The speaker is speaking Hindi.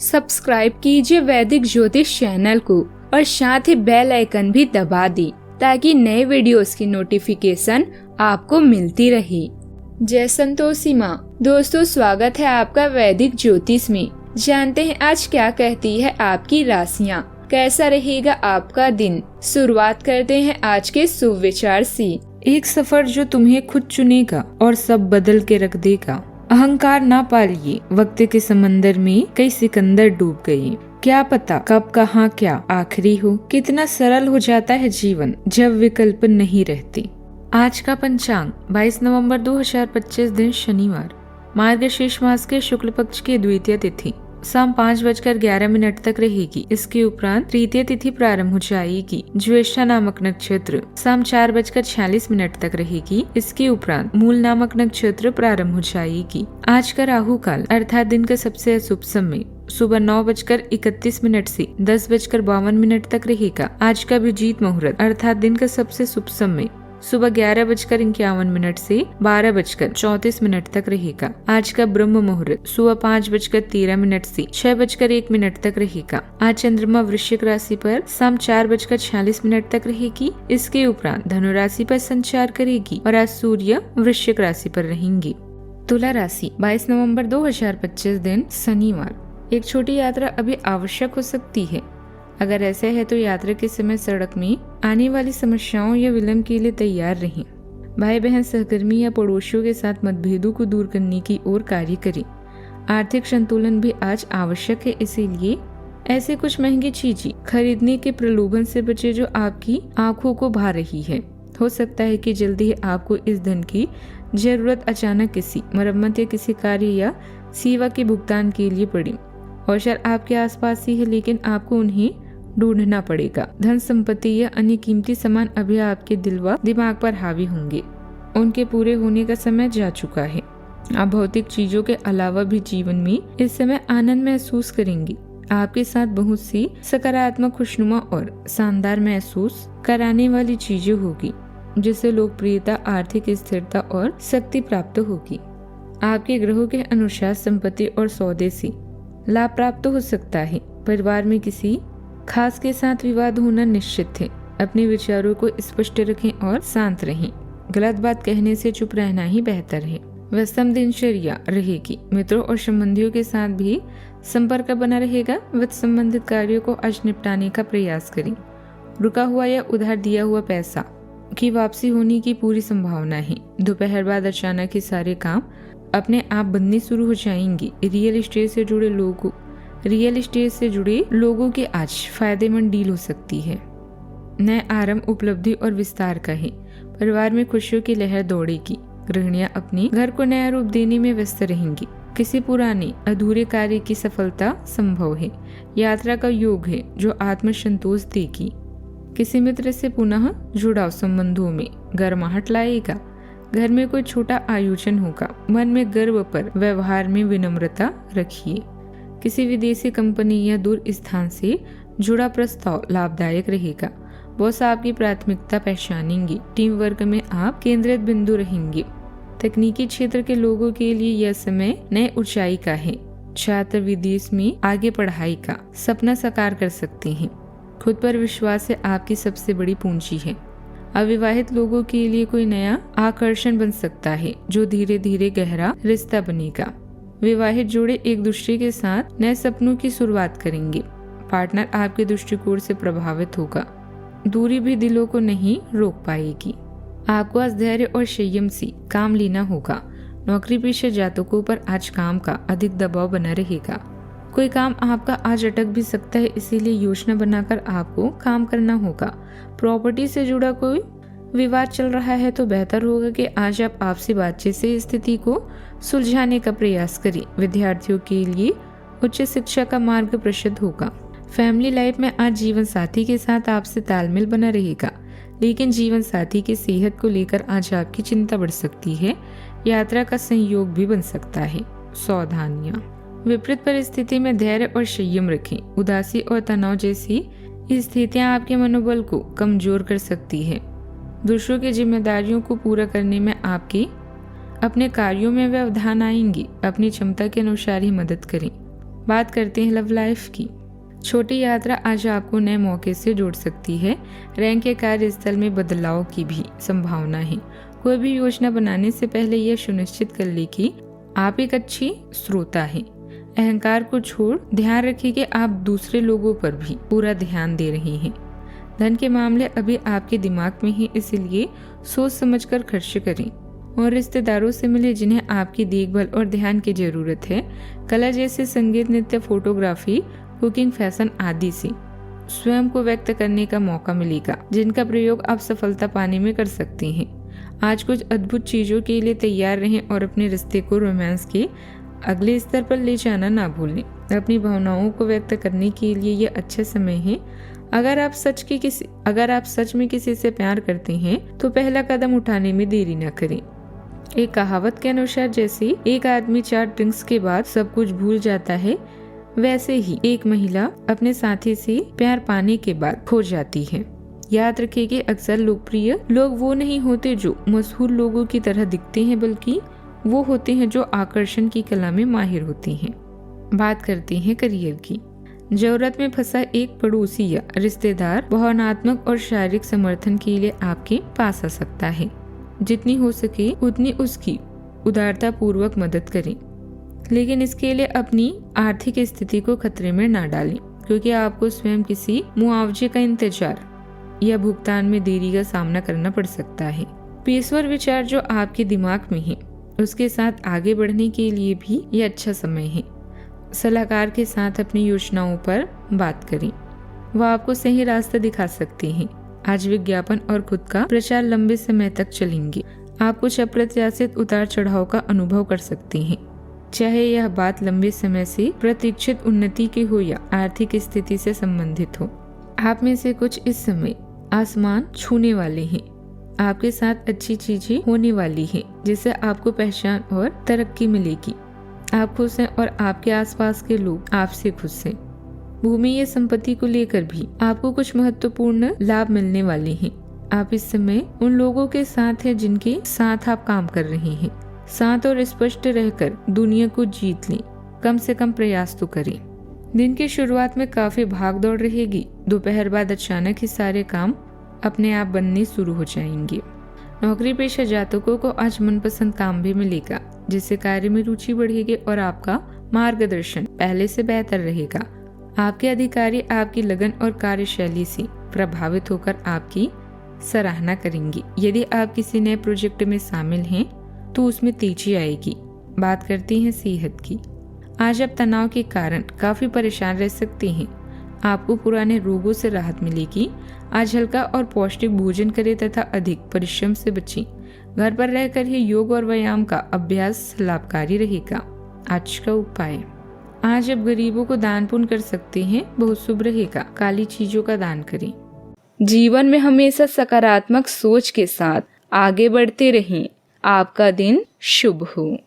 सब्सक्राइब कीजिए वैदिक ज्योतिष चैनल को और साथ ही बेल आइकन भी दबा दी ताकि नए वीडियोस की नोटिफिकेशन आपको मिलती रहे। जय संतोषी माँ। दोस्तों, स्वागत है आपका वैदिक ज्योतिष में। जानते हैं आज क्या कहती है आपकी राशियाँ, कैसा रहेगा आपका दिन। शुरुआत करते हैं आज के शुभ विचार से। एक सफर जो तुम्हें खुद चुनेगा और सब बदल के रख देगा। अहंकार ना पालिए, वक्त के समंदर में कई सिकंदर डूब गए। क्या पता कब कहाँ क्या आखिरी हो। कितना सरल हो जाता है जीवन जब विकल्प नहीं रहते। आज का पंचांग 22 नवंबर 2025 दिन शनिवार, मार्गशीर्ष मास के शुक्ल पक्ष की द्वितीय तिथि शाम 5:11 तक रहेगी। इसके उपरांत तृतीय तिथि प्रारंभ हो जाएगी। ज्येष्ठा नामक नक्षत्र शाम 4:46 तक रहेगी। इसके उपरांत मूल नामक नक्षत्र प्रारंभ हो जाएगी। आज का राहु काल अर्थात दिन का सबसे अशुभ समय सुबह 9:31 से 10:52 तक रहेगा। आज का अभिजीत मुहूर्त अर्थात दिन का सबसे शुभ समय सुबह 11:51 से 12:34 तक रहेगा। आज का ब्रह्म मुहूर्त सुबह 5:13 से 6:01 तक रहेगा। आज चंद्रमा वृश्चिक राशि पर शाम 4:46 तक रहेगी। इसके उपरांत धनु राशि पर संचार करेगी और आज सूर्य वृश्चिक राशि पर रहेंगी। तुला राशि 22 नवंबर 2025 दिन शनिवार। एक छोटी यात्रा अभी आवश्यक हो सकती है। अगर ऐसा है तो यात्रा के समय सड़क में आने वाली समस्याओं या विलंब के लिए तैयार रहें। भाई बहन, सहकर्मी या पड़ोसियों के साथ मतभेदों को दूर करने की ओर कार्य करें। आर्थिक संतुलन भी आज आवश्यक है, इसीलिए ऐसे कुछ महंगी चीजें खरीदने के प्रलोभन से बचे जो आपकी आंखों को भा रही है। हो सकता है कि जल्दी ही आपको इस धन की जरूरत अचानक किसी मरम्मत या किसी कार्य या सेवा के भुगतान के लिए पड़ी। औषध आपके आसपास ही है, लेकिन आपको उन्हें ढूंढना पड़ेगा। धन संपत्ति या अन्य कीमती सामान अभी आपके दिल व दिमाग पर हावी होंगे। उनके पूरे होने का समय जा चुका है। आप भौतिक चीजों के अलावा भी जीवन में इस समय आनंद महसूस करेंगे। आपके साथ बहुत सी सकारात्मक, खुशनुमा और शानदार महसूस कराने वाली चीजें होगी, जिससे लोकप्रियता, आर्थिक स्थिरता और शक्ति प्राप्त होगी। आपके ग्रहों के अनुसार संपत्ति और सौदे से लाभ प्राप्त हो सकता है। परिवार में किसी खास के साथ विवाद होना निश्चित है। अपने विचारों को स्पष्ट रखें और शांत रहें। गलत बात कहने से चुप रहना ही बेहतर है। व्यस्तम दिनचर्या रहेगी। मित्रों और संबंधियों के साथ भी संपर्क बना रहेगा। वित्त संबंधित कार्यों को आज निपटाने का प्रयास करें। रुका हुआ या उधार दिया हुआ पैसा की वापसी होने की पूरी संभावना है। दोपहर बाद अचानक ही सारे काम अपने आप बनने शुरू हो जाएंगे। रियल एस्टेट से जुड़े लोगों के आज फायदेमंद डील हो सकती है। नए आरंभ, उपलब्धि और विस्तार का है। परिवार में खुशियों की लहर दौड़ेगी। गृहिणियां अपने घर को नया रूप देने में व्यस्त रहेंगी। किसी पुराने अधूरे कार्य की सफलता संभव है। यात्रा का योग है जो आत्मसंतोष देगी। किसी मित्र से पुनः जुड़ाव संबंधों में गर्माहट लाएगा। घर में कोई छोटा आयोजन होगा। मन में गर्व पर व्यवहार में विनम्रता रखिए। किसी विदेशी कंपनी या दूर स्थान से जुड़ा प्रस्ताव लाभदायक रहेगा। बॉस आपकी प्राथमिकता पहचानेंगी। टीम वर्क में आप केंद्रित बिंदु रहेंगे। तकनीकी क्षेत्र के लोगों के लिए यह समय नए ऊंचाई का है। छात्र विदेश में आगे पढ़ाई का सपना साकार कर सकते हैं। खुद पर विश्वास है आपकी सबसे बड़ी पूंजी है। अविवाहित लोगों के लिए कोई नया आकर्षण बन सकता है जो धीरे धीरे गहरा रिश्ता बनेगा। विवाहित जोड़े एक दूसरे के साथ नए सपनों की शुरुआत करेंगे। पार्टनर आपके दृष्टिकोण से प्रभावित होगा। दूरी भी दिलों को नहीं रोक पाएगी। आपको आज धैर्य और संयम से काम लेना होगा। नौकरी पेशा जातकों पर आज काम का अधिक दबाव बना रहेगा। कोई काम आपका आज अटक भी सकता है, इसीलिए योजना बनाकर आपको काम करना होगा। प्रॉपर्टी से जुड़ा कोई विवाद चल रहा है तो बेहतर होगा कि आज आप आपसी बातचीत से स्थिति को सुलझाने का प्रयास करें। विद्यार्थियों के लिए उच्च शिक्षा का मार्ग प्रशस्त होगा। फैमिली लाइफ में आज जीवन साथी के साथ आपसे तालमेल बना रहेगा, लेकिन जीवन साथी की सेहत को लेकर आज आपकी चिंता बढ़ सकती है। यात्रा का संयोग भी बन सकता है। सावधानियां। विपरीत परिस्थिति में धैर्य और संयम रखें। उदासी और तनाव जैसी स्थितियां आपके मनोबल को कमजोर कर सकती है। दूसरों की जिम्मेदारियों को पूरा करने में आपकी अपने कार्यों में व्यवधान आएंगी। अपनी क्षमता के अनुसार ही मदद करें। बात करते हैं लव लाइफ की। छोटी यात्रा आज आपको नए मौके से जोड़ सकती है। रैंक के कार्यस्थल में बदलाव की भी संभावना है। कोई भी योजना बनाने से पहले यह सुनिश्चित कर ले कि आप एक अच्छी श्रोता हैं। अहंकार को छोड़ ध्यान रखें कि आप दूसरे लोगों पर भी पूरा ध्यान दे रहे हैं। धन के मामले अभी आपके दिमाग में ही, इसलिए सोच समझकर खर्च करें। और रिश्तेदारों से मिले जिन्हें आपकी देखभाल और ध्यान की जरूरत है। कला जैसे संगीत, नृत्य, फोटोग्राफी, कुकिंग, फैशन आदि से स्वयं को व्यक्त करने का मौका मिलेगा, जिनका प्रयोग आप सफलता पाने में कर सकते हैं। आज कुछ अद्भुत चीजों के लिए तैयार रहें और अपने रिश्ते को रोमांस के अगले स्तर पर ले जाना ना भूलें। अपनी भावनाओं को व्यक्त करने के लिए यह अच्छा समय है। अगर आप सच में किसी से प्यार करते हैं तो पहला कदम उठाने में देरी न करें। एक कहावत के अनुसार जैसे एक आदमी 4 ड्रिंक्स के बाद सब कुछ भूल जाता है, वैसे ही एक महिला अपने साथी से प्यार पाने के बाद खो जाती है। याद रखें कि अक्सर लोकप्रिय लोग वो नहीं होते जो मशहूर लोगों की तरह दिखते हैं, बल्कि वो होते हैं जो आकर्षण की कला में माहिर होते हैं। बात करते हैं करियर की। जरूरत में फंसा एक पड़ोसी या रिश्तेदार भावनात्मक और शारीरिक समर्थन के लिए आपके पास आ सकता है। जितनी हो सके उतनी उसकी उदारता पूर्वक मदद करें, लेकिन इसके लिए अपनी आर्थिक स्थिति को खतरे में ना डालें, क्योंकि आपको स्वयं किसी मुआवजे का इंतजार या भुगतान में देरी का सामना करना पड़ सकता है। पेशेवर विचार जो आपके दिमाग में है, उसके साथ आगे बढ़ने के लिए भी यह अच्छा समय है। सलाहकार के साथ अपनी योजनाओं पर बात करें, वह आपको सही रास्ता दिखा सकते हैं। आज विज्ञापन और खुद का प्रचार लंबे समय तक चलेंगे। आप कुछ अप्रत्याशित उतार चढ़ाव का अनुभव कर सकते हैं, चाहे यह बात लंबे समय से प्रतीक्षित उन्नति की हो या आर्थिक स्थिति से संबंधित हो। आप में से कुछ इस समय आसमान छूने वाले हैं। आपके साथ अच्छी चीजें होने वाली हैं, जिससे आपको पहचान और तरक्की मिलेगी। आप खुश हैं और आपके आसपास के लोग आपसे खुश हैं। भूमि या संपत्ति को लेकर भी आपको कुछ महत्वपूर्ण लाभ मिलने वाले हैं। आप इस समय उन लोगों के साथ हैं जिनके साथ आप काम कर रहे हैं। शांत और स्पष्ट रहकर दुनिया को जीत लें, कम से कम प्रयास तो करें। दिन की शुरुआत में काफी भाग दौड़ रहेगी। दोपहर बाद अचानक ही सारे काम अपने आप बनने शुरू हो जाएंगे। नौकरी पेशा जातकों को आज मनपसंद काम भी मिलेगा, जिससे कार्य में रुचि बढ़ेगी और आपका मार्गदर्शन पहले से बेहतर रहेगा। आपके अधिकारी आपकी लगन और कार्यशैली से प्रभावित होकर आपकी सराहना करेंगे। यदि आप किसी नए प्रोजेक्ट में शामिल हैं तो उसमें तेजी आएगी। बात करते हैं सेहत की। आज आप तनाव के कारण काफी परेशान रह सकते हैं। आपको पुराने रोगों से राहत मिलेगी। आज हल्का और पौष्टिक भोजन करें तथा अधिक परिश्रम से बचें। घर पर रहकर ही योग और व्यायाम का अभ्यास लाभकारी रहेगा। आज का उपाय, आज आप गरीबों को दान पुण्य कर सकते हैं, बहुत शुभ रहेगा। काली चीजों का दान करें। जीवन में हमेशा सकारात्मक सोच के साथ आगे बढ़ते रहें। आपका दिन शुभ हो।